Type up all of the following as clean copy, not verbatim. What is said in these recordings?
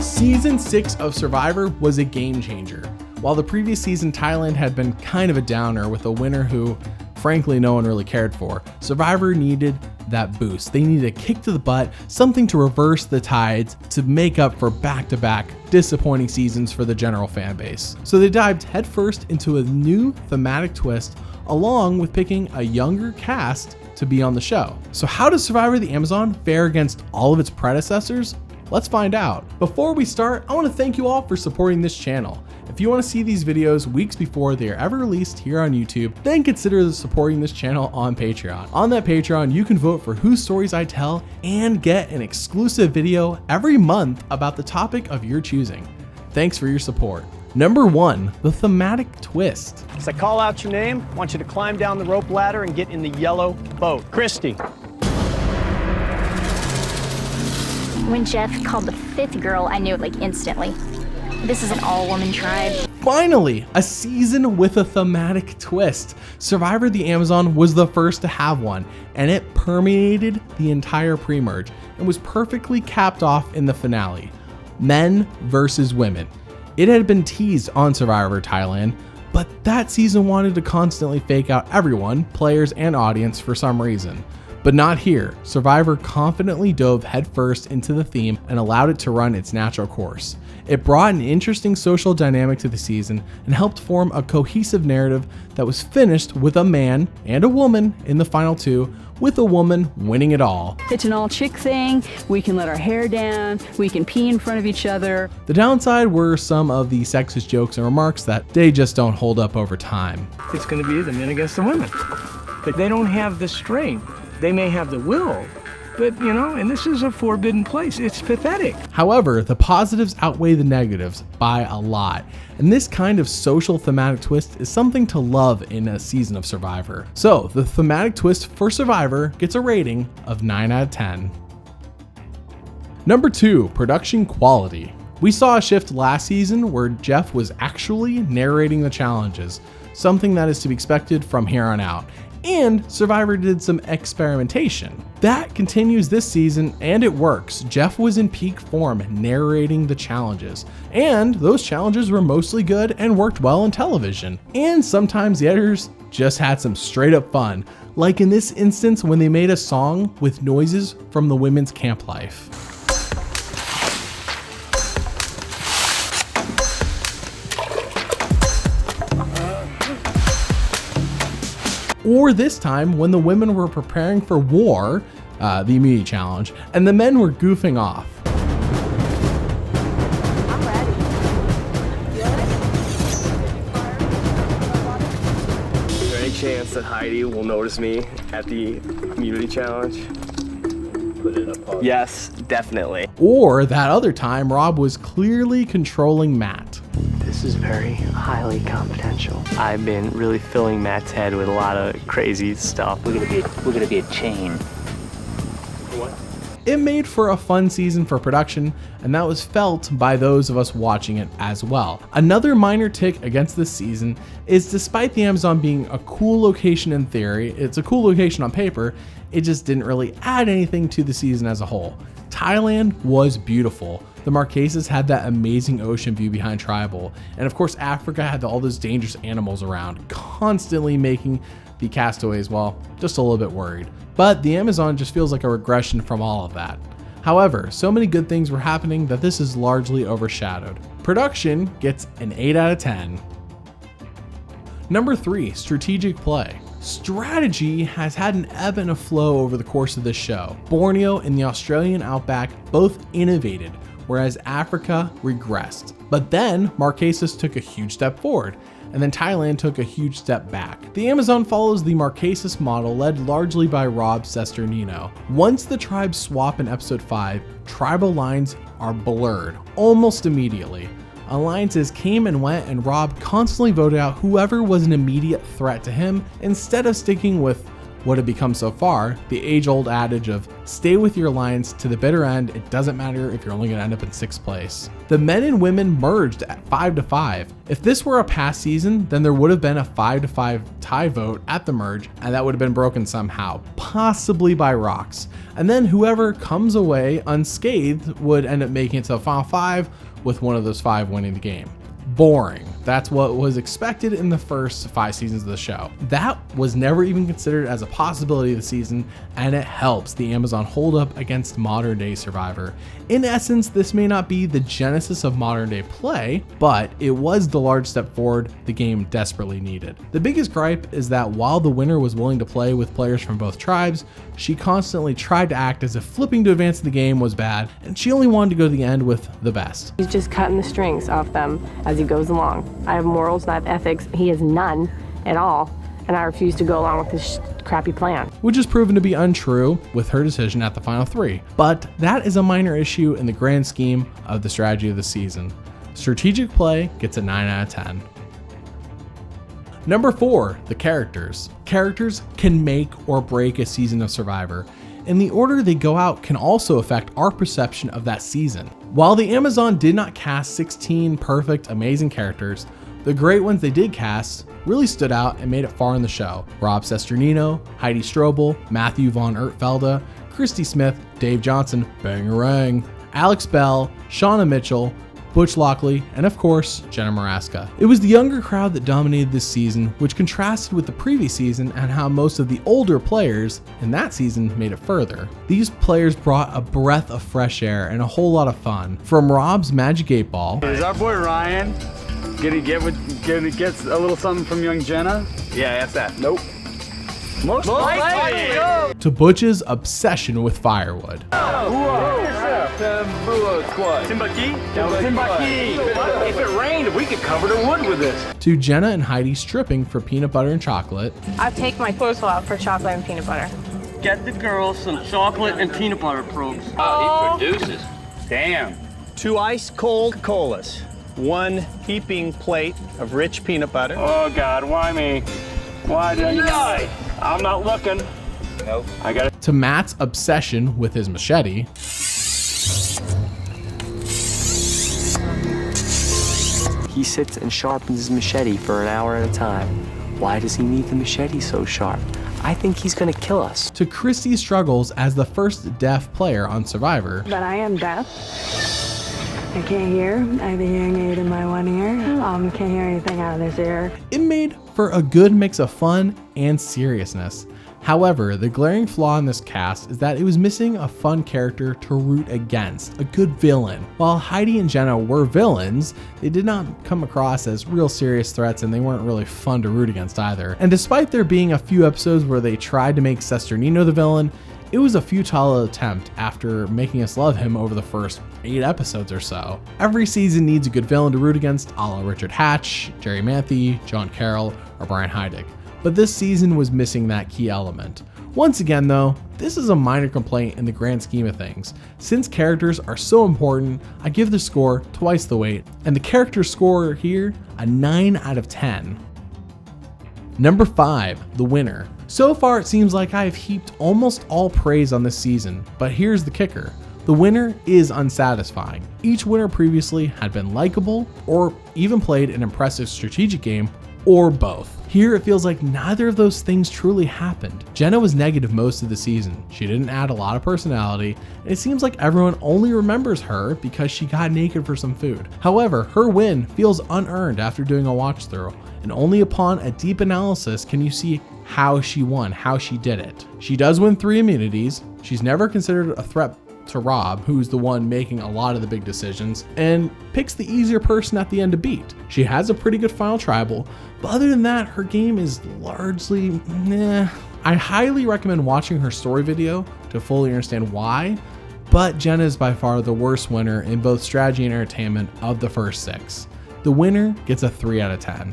Season 6 of Survivor was a game changer. While the previous season Thailand had been kind of a downer with a winner who, frankly, no one really cared for, Survivor needed that boost. They needed a kick to the butt, something to reverse the tides to make up for back-to-back disappointing seasons for the general fan base. So they dived headfirst into a new thematic twist, along with picking a younger cast to be on the show. So how does Survivor the Amazon fare against all of its predecessors? Let's find out. Before we start, I want to thank you all for supporting this channel. If you want to see these videos weeks before they are ever released here on YouTube, then consider supporting this channel on Patreon. On that Patreon, you can vote for whose stories I tell and get an exclusive video every month about the topic of your choosing. Thanks for your support. Number 1, the thematic twist. As I call out your name, I want you to climb down the rope ladder and get in the yellow boat. Christy. When Jeff called the 5th girl, I knew it like instantly. This is an all-woman tribe. Finally, a season with a thematic twist. Survivor the Amazon was the first to have one, and it permeated the entire pre-merge and was perfectly capped off in the finale. Men versus women. It had been teased on Survivor Thailand, but that season wanted to constantly fake out everyone, players and audience, for some reason. But not here. Survivor confidently dove headfirst into the theme and allowed it to run its natural course. It brought an interesting social dynamic to the season and helped form a cohesive narrative that was finished with a man and a woman in the final 2, with a woman winning it all. It's an all-chick thing. We can let our hair down. We can pee in front of each other. The downside were some of the sexist jokes and remarks that they just don't hold up over time. It's going to be the men against the women. But they don't have the strength. They may have the will, but and this is a forbidden place. It's pathetic. However, the positives outweigh the negatives by a lot, and this kind of social thematic twist is something to love in a season of Survivor. So the thematic twist for Survivor gets a rating of 9 out of 10. Number 2, production quality. We saw a shift last season where Jeff was actually narrating the challenges, something that is to be expected from here on out. And Survivor did some experimentation. That continues this season, and it works. Jeff was in peak form narrating the challenges, and those challenges were mostly good and worked well on television. And sometimes the editors just had some straight up fun, like in this instance when they made a song with noises from the women's camp life. Or this time when the women were preparing for war, the immunity challenge, and the men were goofing off. I'm ready. Is there any chance that Heidi will notice me at the immunity challenge? Put it up. Yes, definitely. Or that other time, Rob was clearly controlling Matt. This is very highly confidential. I've been really filling Matt's head with a lot of crazy stuff. We're gonna be a chain. What? It made for a fun season for production, and that was felt by those of us watching it as well. Another minor tick against this season is, despite the Amazon being a cool location in theory, it's a cool location on paper, it just didn't really add anything to the season as a whole. Thailand was beautiful. The Marquesas had that amazing ocean view behind Tribal, and of course Africa had all those dangerous animals around, constantly making the castaways, well, just a little bit worried. But the Amazon just feels like a regression from all of that. However, so many good things were happening that this is largely overshadowed. Production gets an 8 out of 10. Number 3, strategic play. Strategy has had an ebb and a flow over the course of this show. Borneo and the Australian outback both innovated, whereas Africa regressed. But then Marquesas took a huge step forward, and then Thailand took a huge step back. The Amazon follows the Marquesas model led largely by Rob Cesternino. Once the tribes swap in episode 5, tribal lines are blurred almost immediately. Alliances came and went, and Rob constantly voted out whoever was an immediate threat to him instead of sticking with what had become so far the age-old adage of stay with your alliance to the bitter end. It doesn't matter if you're only going to end up in 6th place. The men and women merged at 5-5. If this were a past season, then there would have been a 5-5 tie vote at the merge, and that would have been broken somehow, possibly by rocks. And then whoever comes away unscathed would end up making it to the final 5, with one of those 5 winning the game. Boring. That's what was expected in the first 5 seasons of the show. That was never even considered as a possibility of the season, and it helps the Amazon hold up against modern day Survivor. In essence, this may not be the genesis of modern day play, but it was the large step forward the game desperately needed. The biggest gripe is that while the winner was willing to play with players from both tribes, she constantly tried to act as if flipping to advance in the game was bad, and she only wanted to go to the end with the best. He's just cutting the strings off them as he goes along. I have morals, I have ethics. He has none at all, and I refuse to go along with this crappy plan. Which is proven to be untrue with her decision at the final 3. But that is a minor issue in the grand scheme of the strategy of the season. Strategic play gets a 9 out of 10. Number 4, the characters. Characters can make or break a season of Survivor, and the order they go out can also affect our perception of that season. While the Amazon did not cast 16 perfect, amazing characters, the great ones they did cast really stood out and made it far in the show. Rob Cesternino, Heidi Strobel, Matthew von Ertfelda, Christy Smith, Dave Johnson, Bangarang, Alex Bell, Shauna Mitchell, Butch Lockley, and of course, Jenna Maraska. It was the younger crowd that dominated this season, which contrasted with the previous season and how most of the older players in that season made it further. These players brought a breath of fresh air and a whole lot of fun. From Rob's Magic 8 Ball. Is our boy Ryan gonna get a little something from young Jenna? Yeah, that's that. Nope. Most likely. To Butch's obsession with firewood. Timbaki? If it rained, we could cover the wood with this. To Jenna and Heidi stripping for peanut butter and chocolate. I take my clothes out for chocolate and peanut butter. Get the girls some chocolate and peanut butter probes. Oh, he produces. Damn. 2 ice cold colas, 1 heaping plate of rich peanut butter. Oh God, why me? Why did you die? I'm not looking. Nope. I got it. To Matt's obsession with his machete. He sits and sharpens his machete for an hour at a time. Why does he need the machete so sharp? I think he's gonna kill us. To Christy's struggles as the first deaf player on Survivor. But I am deaf. I can't hear. I have a hearing aid in my one ear. Can't hear anything out of this ear. It made for a good mix of fun and seriousness. However, the glaring flaw in this cast is that it was missing a fun character to root against, a good villain. While Heidi and Jenna were villains, they did not come across as real serious threats, and they weren't really fun to root against either. And despite there being a few episodes where they tried to make Cesternino the villain, it was a futile attempt after making us love him over the first 8 episodes or so. Every season needs a good villain to root against, a la Richard Hatch, Jerry Manthe, John Carroll, or Brian Heidig. But this season was missing that key element. Once again though, this is a minor complaint in the grand scheme of things. Since characters are so important, I give the score twice the weight, and the character score here, a 9 out of 10. Number 5, the winner. So far it seems like I have heaped almost all praise on this season, but here's the kicker. The winner is unsatisfying. Each winner previously had been likable, or even played an impressive strategic game, or both. Here it feels like neither of those things truly happened. Jenna was negative most of the season. She didn't add a lot of personality, and it seems like everyone only remembers her because she got naked for some food. However, her win feels unearned after doing a watch through, and only upon a deep analysis can you see how she won, how she did it. She does win 3 immunities. She's never considered a threat to Rob, who's the one making a lot of the big decisions, and picks the easier person at the end to beat. She has a pretty good final tribal, but other than that, her game is largely meh. I highly recommend watching her story video to fully understand why, but Jenna is by far the worst winner in both strategy and entertainment of the first 6. The winner gets a 3 out of 10.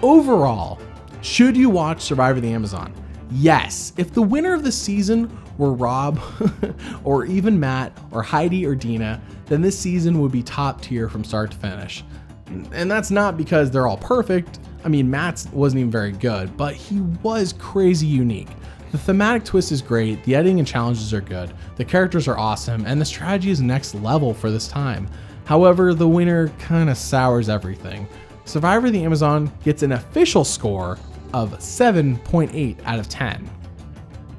Overall, should you watch Survivor the Amazon? Yes, if the winner of the season were Rob, or even Matt, or Heidi, or Dina, then this season would be top tier from start to finish. And that's not because they're all perfect. I mean, Matt's wasn't even very good, but he was crazy unique. The thematic twist is great, the editing and challenges are good, the characters are awesome, and the strategy is next level for this time. However, the winner kinda sours everything. Survivor the Amazon gets an official score of 7.8 out of 10.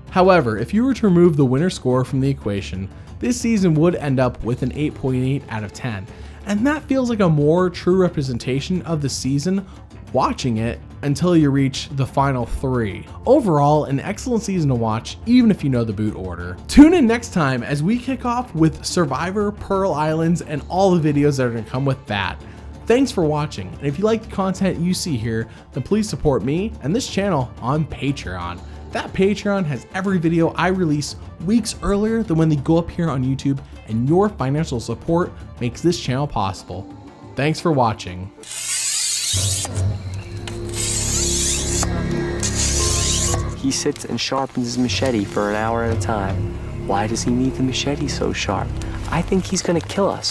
However, if you were to remove the winner score from the equation, this season would end up with an 8.8 out of 10. And that feels like a more true representation of the season watching it until you reach the final 3. Overall, an excellent season to watch, even if you know the boot order. Tune in next time as we kick off with Survivor Pearl Islands and all the videos that are going to come with that. Thanks for watching, and if you like the content you see here, then please support me and this channel on Patreon. That Patreon has every video I release weeks earlier than when they go up here on YouTube, and your financial support makes this channel possible. Thanks for watching. He sits and sharpens his machete for an hour at a time. Why does he need the machete so sharp? I think he's gonna kill us.